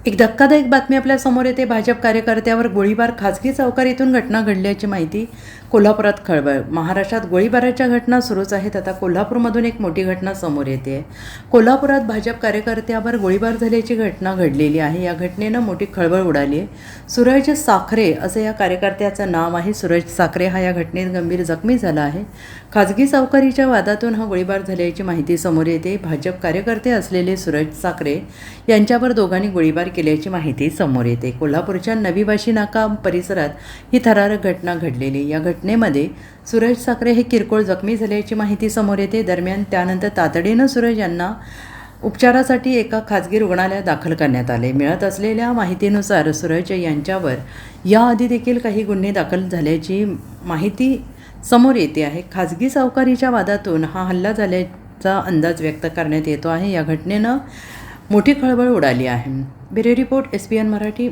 एक धक्कादायक बातमी आपल्या समोर येते. भाजप कार्यकर्त्यावर गोळीबार, खासगी चौकारीतून घटना घडल्याची माहिती. कोल्हापुरात खळबळ. महाराष्ट्रात गोळीबाराच्या घटना सुरूच आहेत. आता कोल्हापूरमधून एक मोठी घटना समोर येते. कोल्हापुरात भाजप कार्यकर्त्यावर गोळीबार झाल्याची घटना घडलेली आहे. या घटनेनं मोठी खळबळ उडाली आहे. सूरज साखरे असं या कार्यकर्त्याचं नाव आहे. सूरज साखरे हा या घटनेत गंभीर जखमी झाला आहे. खासगी चौकारीच्या वादातून हा गोळीबार झाल्याची माहिती समोर येते. भाजप कार्यकर्ते असलेले सूरज साखरे यांच्यावर दोघांनी गोळीबार केल्याची माहिती समोर येते. कोल्हापूरच्या नवी वाशी नाका परिसरात ही थरारक घटना घडलेली. या घटनेमध्ये सूरज साखरे हे किरकोळ जखमी झाल्याची माहिती समोर येते. दरम्यान त्यानंतर तातडीनं सूरज यांना उपचारासाठी एका खाजगी रुग्णालयात दाखल करण्यात आले. मिळत असलेल्या माहितीनुसार सूरज यांच्यावर याआधी देखील काही गुन्हे दाखल झाल्याची माहिती समोर येते आहे. खाजगी चौकारीच्या वादातून हा हल्ला झाल्याचा अंदाज व्यक्त करण्यात येतो आहे. या घटनेनं मोठी खळबळ उडाली आहे. Bureau report, SBN Marathi.